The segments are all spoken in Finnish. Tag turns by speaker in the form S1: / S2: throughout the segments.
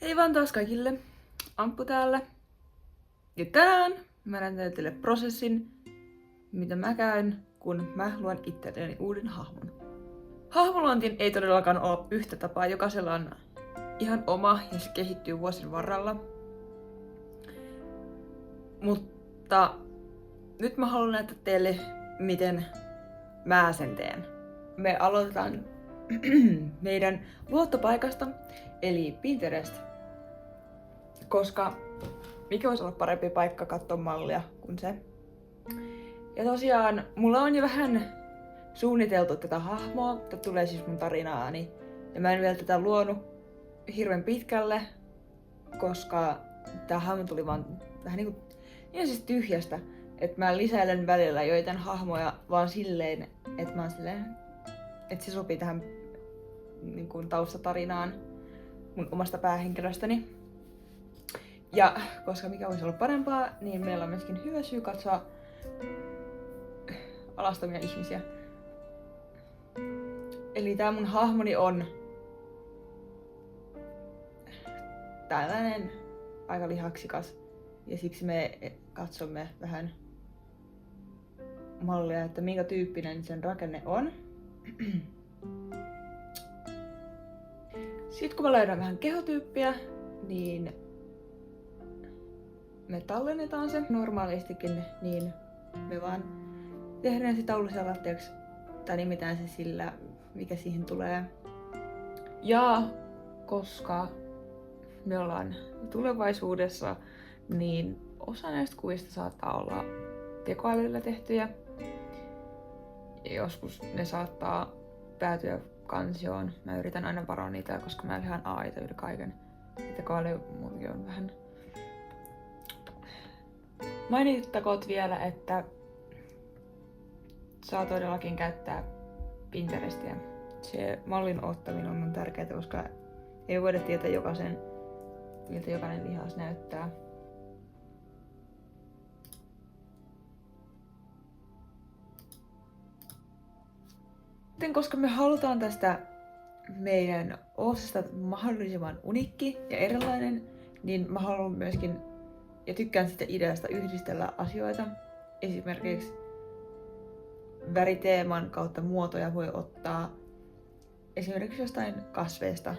S1: Hei vaan taas kaikille, Amppu täällä. Ja tänään mä näytän teille prosessin, mitä mä käyn, kun mä luon itselleni uuden hahmon. Hahmoluontiin ei todellakaan ole yhtä tapaa, jokaisella on ihan oma ja se kehittyy vuosien varrella. Mutta nyt mä haluan näyttää teille, miten mä sen teen. Me aloitetaan meidän luottopaikasta, eli Pinterest. Koska mikä voisi olla parempi paikka katsoa mallia kuin se. Ja tosiaan, mulla on jo vähän suunniteltu tätä hahmoa, että tulee siis mun tarinaani. Ja mä en vielä tätä luonut hirveän pitkälle, koska tää hahmo tuli vaan vähän niinku ihan siis tyhjästä. Että mä lisäilen välillä joitain hahmoja vaan silleen, että mä oon silleen, että se sopii tähän niin kuin taustatarinaan mun omasta päähenkilöstäni. Ja koska mikä voisi olla parempaa, niin meillä on myöskin hyvä syy katsoa alastomia ihmisiä. Eli tää mun hahmoni on tällainen aika lihaksikas. Ja siksi me katsomme vähän mallia, että minkä tyyppinen sen rakenne on. Sitten kun mä löydän vähän kehotyyppiä, niin me tallennetaan se normaalistikin, niin me vaan tehdään se taulussa lattiaksi tai nimetään se sillä, mikä siihen tulee. Ja koska me ollaan tulevaisuudessa, niin osa näistä kuvista saattaa olla tekoälyllä tehtyjä. Ja joskus ne saattaa päätyä kansioon. Mä yritän aina varoa niitä, koska mä lihaan AIta yli kaiken. Ja tekoäly muutenkin on vähän. Mainittakoot vielä, että saa todellakin käyttää Pinterestiä. Se mallin ottaminen on tärkeää, koska ei voida tietää miltä jokainen lihas näyttää. Sitten koska me halutaan tästä meidän osasta mahdollisimman uniikki ja erilainen, niin mä haluan myöskin ja tykkään sitä ideasta yhdistellä asioita. Esimerkiksi väriteeman kautta muotoja voi ottaa esimerkiksi jostain kasveista.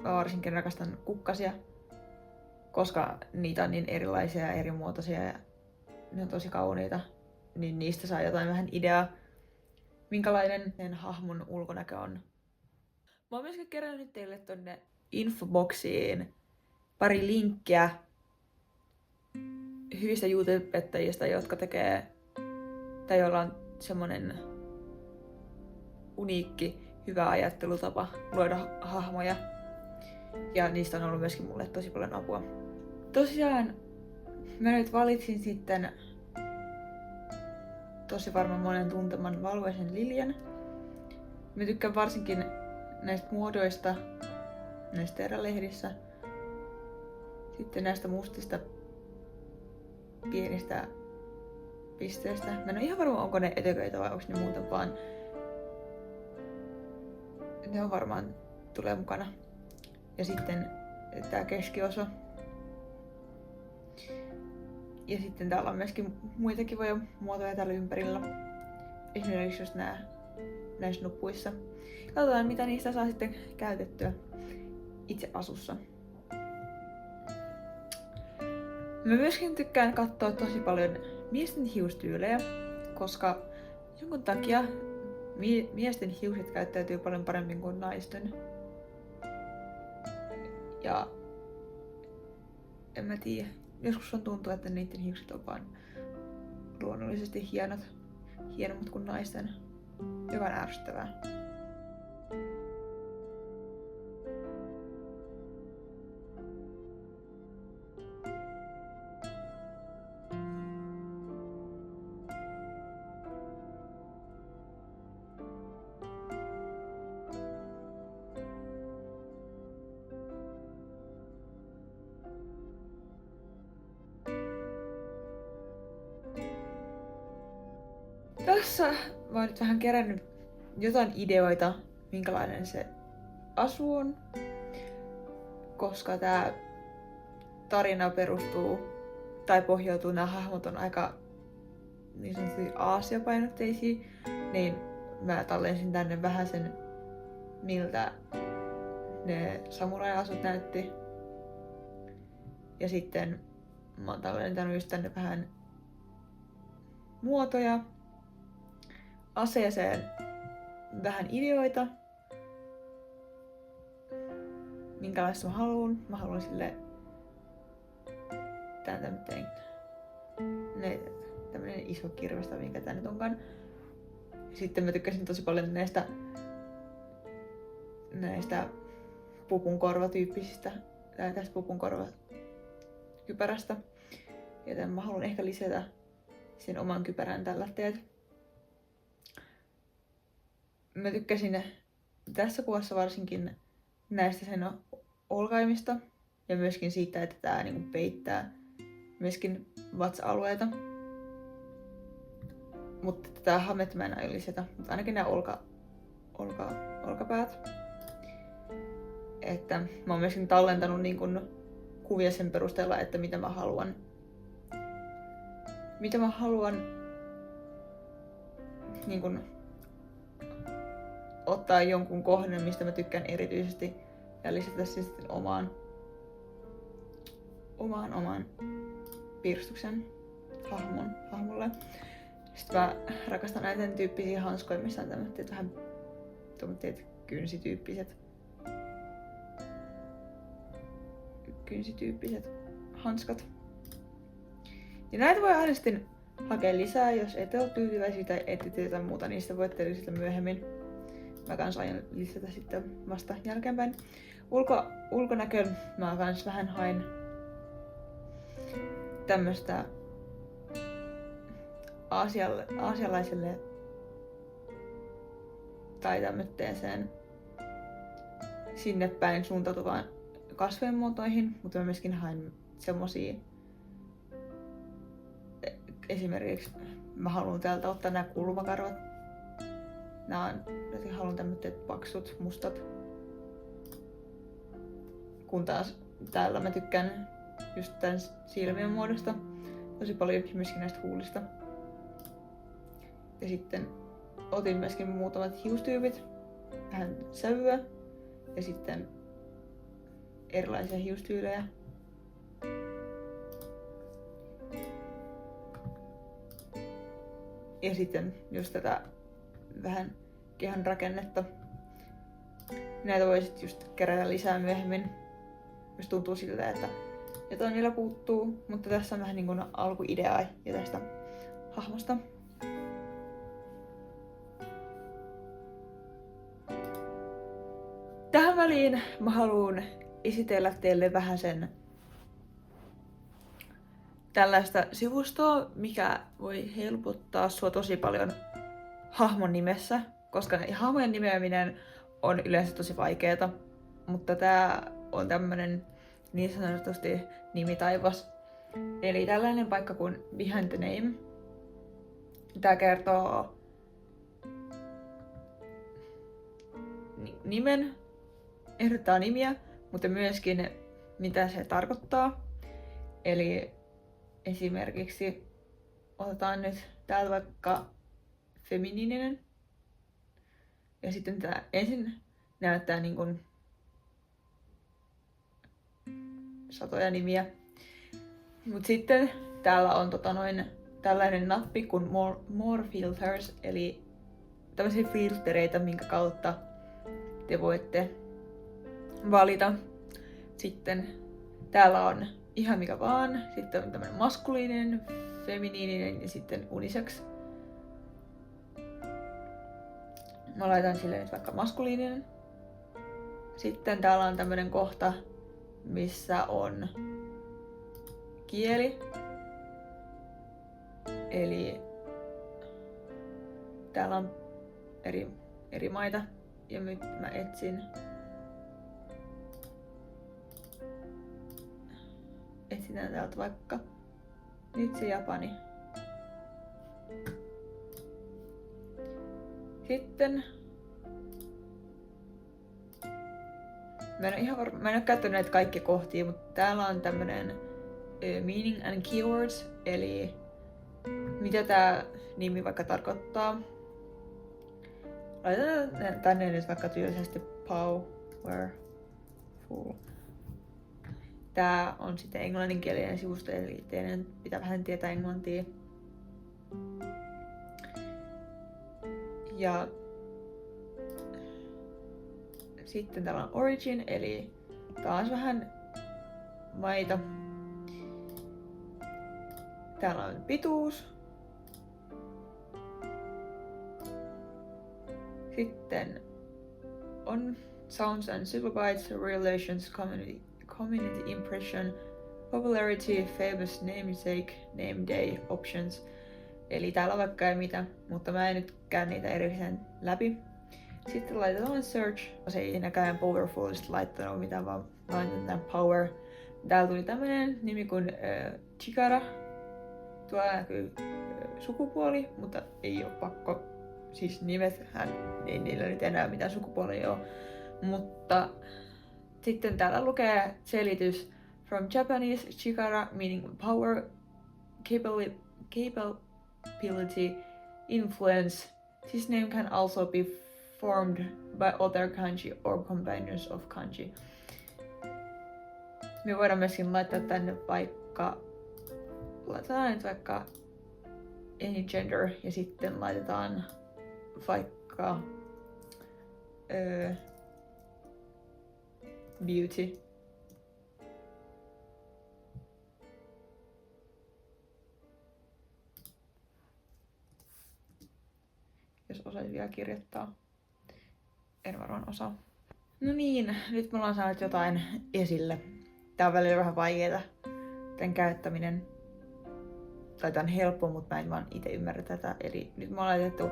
S1: Mä varsinkin rakastan kukkasia, koska niitä on niin erilaisia ja eri muotoisia ja ne on tosi kauniita. Niin niistä saa jotain vähän ideaa, minkälainen sen hahmon ulkonäkö on. Mä oon myöskin kerännyt teille tonne infoboksiin pari linkkiä hyvistä YouTube-opettajista, jotka tekee tai joilla on semmonen uniikki, hyvä ajattelutapa luoda hahmoja. Ja niistä on ollut myöskin mulle tosi paljon apua. Tosiaan mä nyt valitsin sitten tosi varmaan monen tunteman valkoisen liljan. Mä tykkään varsinkin näistä muodoista, näistä terälehdissä. Sitten näistä mustista pienistä pisteistä. Mä en ole ihan varma, onko ne eteköitä vai onko ne muuten vaan. Ne on varmaan tulee mukana. Ja sitten tää keskiosa. Ja sitten täällä on myöskin muita kivoja muotoja täällä ympärillä. Esimerkiksi just näissä nuppuissa. Katsotaan mitä niistä saa sitten käytettyä itse asussa. Mä myöskin tykkään katsoa tosi paljon miesten hiustyylejä, koska jonkun takia miesten hiukset käyttäytyy paljon paremmin kuin naisten. Ja en mä tiedä. Joskus on tuntuu, että niiden hiukset on vaan luonnollisesti hienommat kuin naisten, joka on ärsyttävää. Tässä mä oon nyt vähän kerännyt jotain ideoita, minkälainen se asu on. koska tää tarina perustuu tai pohjautuu, nämä hahmot on aika niin sanotusti Aasia-painotteisia, niin mä tallensin tänne vähän sen, miltä ne samurai-asut näytti. Ja sitten mä oon tallentanut just tänne vähän muotoja, aseeseen vähän ideoita, minkälaista mä haluun. Mä haluan sille tämmönen iso kirvestä, minkä tää nyt onkaan. Sitten mä tykkäsin tosi paljon näistä pupunkorvatyyppisistä, tai tästä pupunkorvakypärästä. Joten mä haluan ehkä lisätä sen oman kypärän tällä teet. Mä tykkäsin tässä kuvassa varsinkin näistä sen olkaimista ja myöskin siitä, että tää niinku peittää myöskin vatsa-alueita. Mutta tätä hametta mä en aio lisätä, mutta ainakin nämä olkapäät. Että mä oon myöskin tallentanut niin kun kuvia sen perusteella, että mitä mä haluan. Mitä mä haluan niin kun ottaa jonkun kohden, mistä mä tykkään erityisesti ja lisätä se sitten omaan piirstuksen hahmolle. Sitten mä rakastan näitä tyyppisiä hanskoja, missä on tämmöiset vähän kynsityyppiset hanskat. Ja näitä voi aina sitten hakea lisää, jos ette ole tyytyväisiä tai ette jotain muuta, niin sitten voitte lisätä myöhemmin. Mä kans aion lisätä sitten vasta jälkeenpäin. Ulkonäköön mä kans vähän hain tämmöstä aasialaiselle tai tämmöiseen sinne päin suuntautuvaan kasvojen muotoihin, mutta mä myöskin hain semmosia, esimerkiksi mä haluan täältä ottaa nämä kulmakarvat. Haluan tämmöiset paksut, mustat. Kun taas täällä mä tykkään just tän silmien muodosta tosi paljon, myöskin näistä huulista. Ja sitten otin myöskin muutamat hiustyypit, vähän sävyä ja sitten erilaisia hiustyylejä. Ja sitten just tätä vähän kehon rakennetta. Näitä voi sitten just kerätä lisää myöhemmin, jos tuntuu siltä, että jotain vielä puuttuu, mutta tässä on vähän niin kuin alkuidea jo tästä hahmosta. Tähän väliin mä haluan esitellä teille vähän sen tällaista sivustoa, mikä voi helpottaa sua tosi paljon hahmon nimessä, koska hahmojen nimeäminen on yleensä tosi vaikeeta, mutta tää on tämmönen niin sanotusti nimitaivas. Eli tällainen paikka kuin Behind the Name. Tää kertoo nimen, ehdottaa nimiä, mutta myöskin mitä se tarkoittaa. Eli esimerkiksi otetaan nyt täältä vaikka feminiininen. Ja sitten tää ensin näyttää niin kuin satoja nimiä. Mut sitten täällä on tällainen nappi kuin more filters, eli tämmöisiä filtreitä, minkä kautta te voitte valita. Sitten täällä on ihan mikä vaan. Sitten on tämmönen maskuliininen, feminiininen ja sitten unisex. Mä laitan sille nyt vaikka maskuliininen. Sitten täällä on tämmönen kohta, missä on kieli. Eli täällä on eri maita ja nyt mä etsin etsitään täältä vaikka nyt se Japani. Mä en oo käyttänyt näitä kaikki kohtia, mutta täällä on tämmönen meaning and keywords, eli mitä tää nimi vaikka tarkoittaa. Laitetaan tänne nyt vaikka tyylisesti powerful. Tää on sitten englanninkielinen sivusto, eli teidän pitää vähän tietää englantia. Ja sitten täällä on origin, eli taas vähän maita. Täällä on pituus. Sitten on sounds and syllabites, relations, community impression, popularity, famous namesake, name day, options. Eli täällä on vaikka ei mitä, mutta mä en nyt käy niitä erikseen läpi. Sitten laitetaan search. Se ei näkään powerfulista laittanut mitään, vaan laitetaan power. Täällä tuli tämmönen nimi kuin Chikara. Tuolla näkyy sukupuoli, mutta ei oo pakko. Siis nimethän, ei niillä nyt enää mitään sukupuolia ole. Mutta sitten täällä lukee selitys from Japanese Chikara meaning power, capability, influence. This name can also be formed by other kanji or combinations of kanji. Me voidaan myöskin laittaa tänne laitetaan nyt vaikka any gender ja sitten laitetaan vaikka beauty. Jos osaisin vielä kirjoittaa. En varmaan osaa. No niin, nyt me ollaan saanut jotain esille. Tää on välillä vähän vaikeeta, tän käyttäminen. Tai tää on helppo, mutta mä en vaan ite ymmärrä tätä. Eli nyt me ollaan laitettu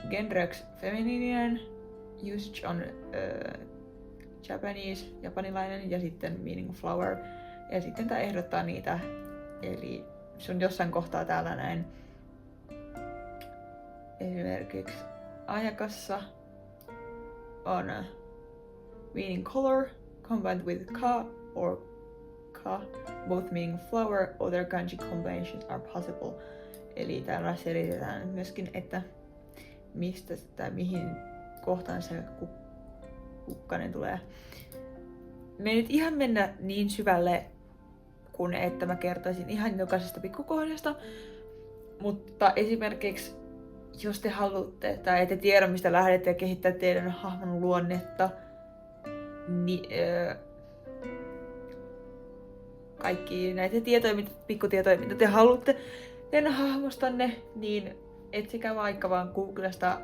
S1: genreksi femininen, usage on Japanese, japanilainen ja sitten meaning flower. Ja sitten tää ehdottaa niitä, eli se on jossain kohtaa täällä näin. Esimerkiksi ajakassa on meaning color combined with ka or ka, both meaning flower, other kanji combinations are possible. Eli täällä selitetään myöskin, että mistä tai mihin kohtaan se kukkanen tulee. Me ei nyt ihan mennä niin syvälle, kun että mä kertoisin ihan jokaisesta pikkukohdasta, mutta esimerkiksi jos te haluatte tai ette tiedä mistä lähdette ja kehittää teidän hahmon luonnetta, niin kaikki näitä tietoja, pikkutietoja, mitä te haluatte teidän hahmostanne, niin etsikää vaikka vaan Googlesta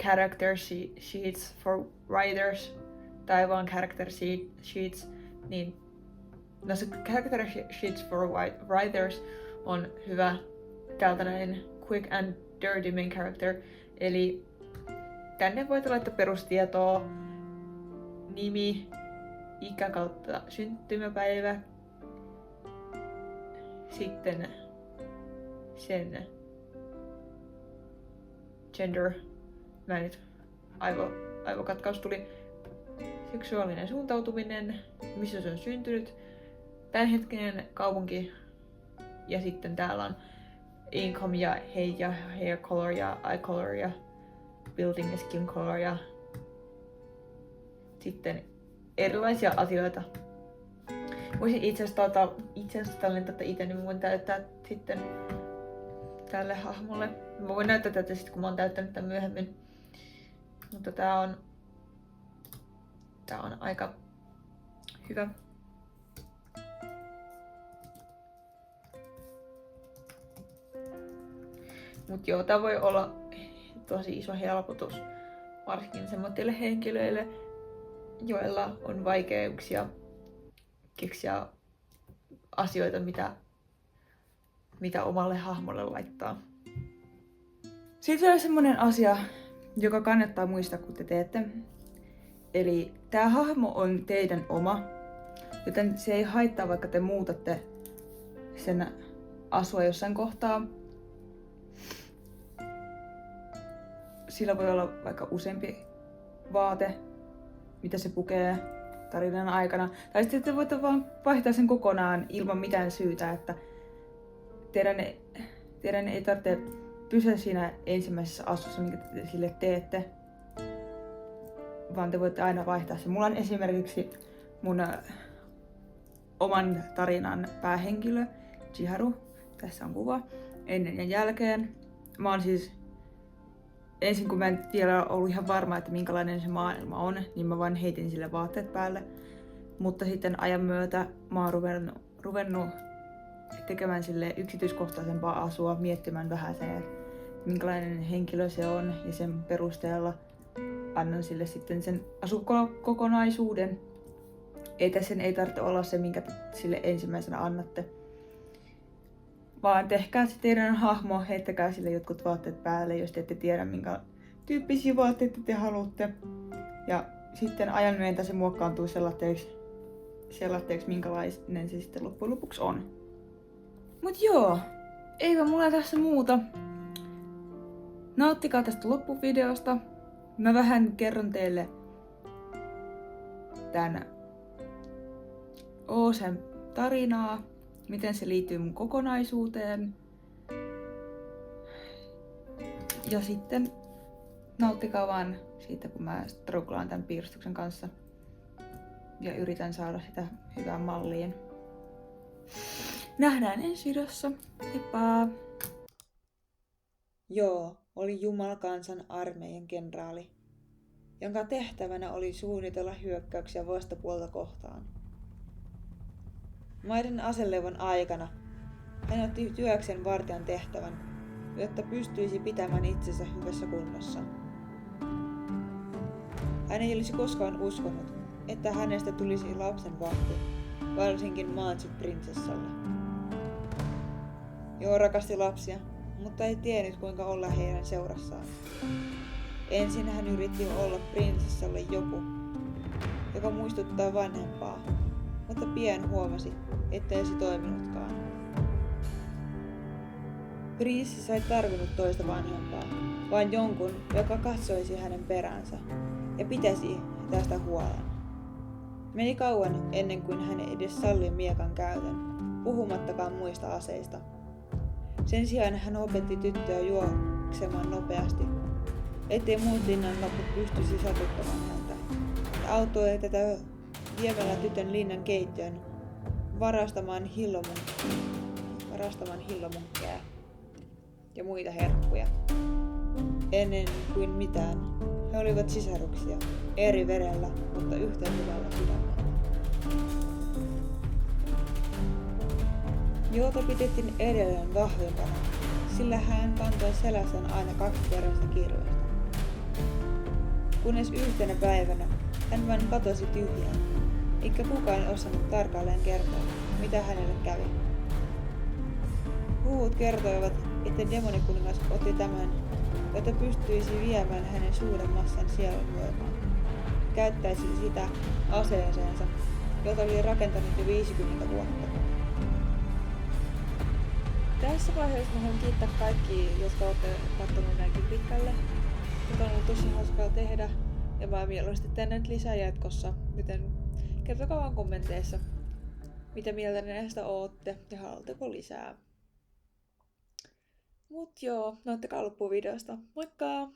S1: character sheets for writers tai vaan character sheets, niin no se character sheets for writers on hyvä täältä näin quick and dirty main character, eli tänne voit laittaa perustietoa, nimi, ikä kautta syntymäpäivä, sitten sen gender, mä nyt aivokatkaus tuli, seksuaalinen suuntautuminen, missä se on syntynyt, tämänhetkinen kaupunki ja sitten täällä on income ja height ja hair color ja eye color ja building ja skin color ja sitten erilaisia asioita. Voisin itse asiassa tallentaa itse, niin mä voin täyttää sitten tälle hahmolle. Mä voin näyttää tätä sitten, kun mä oon täyttänyt tämän myöhemmin. Mutta tää on aika hyvä. Mut joo, tää voi olla tosi iso helpotus, varsinkin semmoisille henkilöille, joilla on vaikeuksia keksiä asioita, mitä omalle hahmolle laittaa. Sitten vielä semmonen asia, joka kannattaa muistaa, kun te teette. Eli tää hahmo on teidän oma, joten se ei haittaa, vaikka te muutatte sen asua jossain kohtaa. sillä voi olla vaikka useampi vaate, mitä se pukee tarinan aikana. Tai sitten te voitte vaan vaihtaa sen kokonaan ilman mitään syytä, että teidän ei tarvitse pysyä siinä ensimmäisessä asussa, minkä te sille teette, vaan te voitte aina vaihtaa sen. Mulla on esimerkiksi mun oman tarinan päähenkilö, Chiharu. Tässä on kuva ennen ja jälkeen. Mä oon siis, ensin kun mä en vielä ollut ihan varma, että minkälainen se maailma on, niin mä vaan heitin sille vaatteet päälle. Mutta sitten ajan myötä mä oon ruvennut tekemään sille yksityiskohtaisempaa asua, miettimään vähän sen, että minkälainen henkilö se on, ja sen perusteella annan sille sitten sen asukokonaisuuden. Sen ei tarvitse olla se, minkä te sille ensimmäisenä annatte. Vaan tehkää se teidän hahmo, heittäkää sille jotkut vaatteet päälle, jos te ette tiedä, minkä tyyppisiä vaatteita te haluatte. Ja sitten ajan myötä se muokkaantuu sellaiseksi, minkälainen se sitten loppujen lopuksi on. Mut joo, eipä mulla tässä muuta. Nauttikaa tästä loppuvideosta. Mä vähän kerron teille tän Oosen tarinaa, miten se liittyy mun kokonaisuuteen. Ja sitten nauttikaa vaan siitä, kun mä strugglaan tämän piirustuksen kanssa ja yritän saada sitä hyvään malliin. Nähdään ensi videossa. Heippa! Joo, oli Jumalakansan armeijan kenraali, jonka tehtävänä oli suunnitella hyökkäyksiä vastapuolta kohtaan. Maiden aselevon aikana hän otti työkseen vartijan tehtävän, jotta pystyisi pitämään itsensä hyvässä kunnossa. Hän ei olisi koskaan uskonut, että hänestä tulisi lapsen vahti, varsinkin Mansut prinsessalle. Joo rakasti lapsia, mutta ei tiennyt kuinka olla heidän seurassaan. Ensin hän yritti olla prinsessalle joku, joka muistuttaa vanhempaa, mutta pian huomasi, ettei se toiminutkaan. Prinsessa ei tarvinnut toista vanhempaa, vaan jonkun, joka katsoisi hänen peränsä ja pitäisi tästä huolen. Meni kauan ennen kuin hän edes salli miekan käytön, puhumattakaan muista aseista. Sen sijaan hän opetti tyttöä juoksemaan nopeasti, ettei muut linnanlaput pystyisi satuttamaan häntä, ja auttoi tätä viemällä tytön linnan keittiön varastamaan hillomunkkeja ja muita herkkuja. Ennen kuin mitään, he olivat sisaruksia, eri verellä, mutta yhtä hyvällä sydämellä. Joota pidettiin edelleen vahvimpana, sillä hän kantoi selässään aina 2 terästä kirvestä. Kunnes yhtenä päivänä hän vain katosi tyhjään, eikä kukaan osannut tarkalleen kertoa, mitä hänelle kävi. Huhut kertoivat, että demonikuningas otti tämän, jotta pystyisi viemään hänen suuren massan sielun voimaan. Käyttäisi sitä aseeseensa, jota oli rakentanut jo 50 vuotta. Tässä vaiheessa haluan kiittää kaikkia, jotka olette katsoneet näinkin pitkälle. Tätä on ollut tosi hauskaa tehdä ja mä mieluusti teen näitä lisää jatkossa, joten kertokaa vaan kommenteissa, mitä mieltä näistä ootte ja haluatteko lisää. Mut joo, nauttikaa loppuvideosta. Moikka!